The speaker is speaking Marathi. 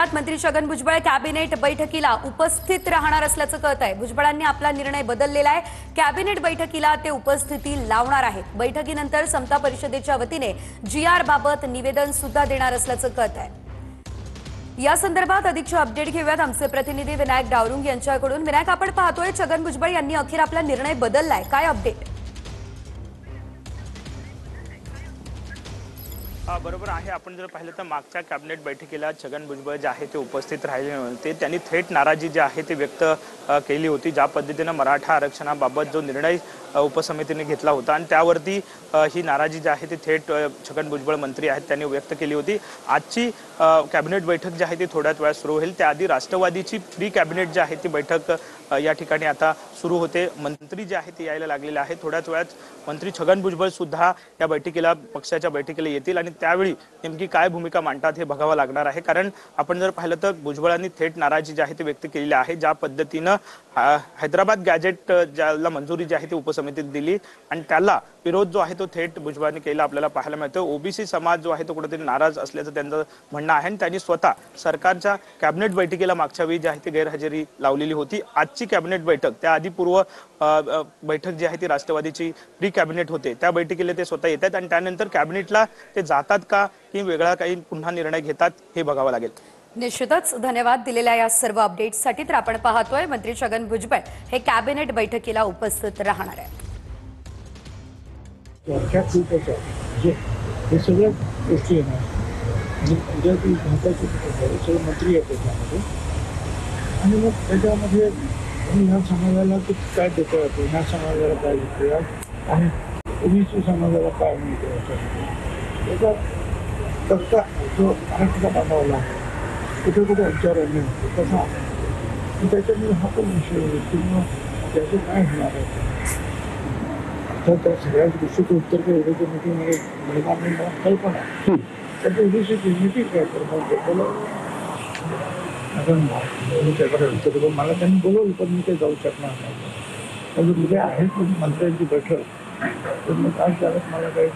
संदर्भात मंत्री छगन भुजबळ कॅबिनेट बैठकीला उपस्थित राहणार असल्याचं कळत आहे। भुजबळांनी आपला निर्णय बदललेला आहे। कॅबिनेट बैठकीला ते उपस्थिती लावणार आहेत। बैठकीनंतर समता परिषदेच्या वतीने जीआर बाबत निवेदन सुद्धा देणार असल्याचं कळत आहे। या संदर्भात अधिकचे अपडेट घेऊयात आमचे प्रतिनिधी विनायक डावरुंग यांच्याकडून। विनायक, आपण पाहतोय छगन भुजबळ यांनी अखेर आपला निर्णय बदललाय, काय अपडेट? बरोबर आहे। आपण जर पाहिलं तर मागच्या कॅबिनेट बैठकीला छगन भुजबळ जे आहे ते उपस्थित राहिले नव्हते। त्यांनी थेट नाराजी जी आहे ती व्यक्त केली होती। ज्या पद्धतीने मराठा आरक्षणाबाबत जो निर्णय उपसमितीने घेतला होता आणि त्यावरती ही नाराजी जी आहे ती थेट छगन भुजबळ मंत्री आहेत त्यांनी व्यक्त केली होती। आजची कॅबिनेट बैठक जी आहे ती थोड्याच वेळात सुरू होईल। त्याआधी राष्ट्रवादीची प्री कॅबिनेट जी आहे ती बैठक या ठिकाणी आता सुरू होते। मंत्री जे आहे ते यायला लागलेले आहे। थोड्याच वेळात मंत्री छगन भुजबळ सुद्धा या बैठकीला पक्षाच्या बैठकीला येतील आणि त्यावेळी नेमकी काय भूमिका मांडतात हे बघावं लागणार आहे। कारण आपण जर पाहिलं तर भुजबळांनी थेट नाराजी जी आहे ती व्यक्त केलेली आहे। ज्या पद्धतीनं हैदराबाद गॅजेट ज्याला मंजुरी जी आहे ती उपसमितीत दिली आणि त्याला विरोध जो आहे तो थेट भुजबळांनी केला आपल्याला पाहायला मिळतं। ओबीसी समाज जो आहे तो कुठेतरी नाराज असल्याचं त्यांचं म्हणणं आहे आणि त्यांनी स्वतः सरकारच्या कॅबिनेट बैठकीला मागच्या वेळी जी आहे ती गैरहजेरी लावलेली होती। आजची कॅबिनेट बैठक त्याआधी पूर्व बैठक जी आहे ती राष्ट्रवादीची प्री कॅबिनेट होते त्या बैठकीला ते स्वतः येतात आणि त्यानंतर कॅबिनेटला ते जातात का की वेगळा काही पुन्हा निर्णय घेतात हे बघावं लागेल। निश्चितच धन्यवाद दिलेल्या या सर्व अपडेट्ससाठी। तर आपण पाहतोय मंत्री छगन भुजबळ हे कॅबिनेट बैठकीला उपस्थित राहणार आहेत। हे सगळ्या गोष्टी आहे ना, उद्या ती भारताची सगळे मंत्री आहेत त्याच्यामध्ये आणि मग त्याच्यामध्ये ह्या समाजाला काय देता येतो, ह्या समाजाला काय देतो आणि ओबीसी समाजाला काय मिळतं त्याचा तक्ता जो महाराष्ट्राला बांधावला कुठे कुठे विचार आहे तसा त्याच्यामुळे हा पण विषय किंवा त्याचं काय होणार आहे तर त्या सगळ्याच गोष्टीचं उत्तर काही एवढ्याच्या मीटिंगमध्ये मिळणार नाही मला कल्पना त्याच्या ओबीसीची मीटिंग काय करणार मी त्याकडे उत्तर मला त्यांनी बोलवलं पण मी काही जाऊ शकणार नाही। म्हणजे उद्या आहेत मंत्र्यांची बैठक तर मग आज त्याला मला काही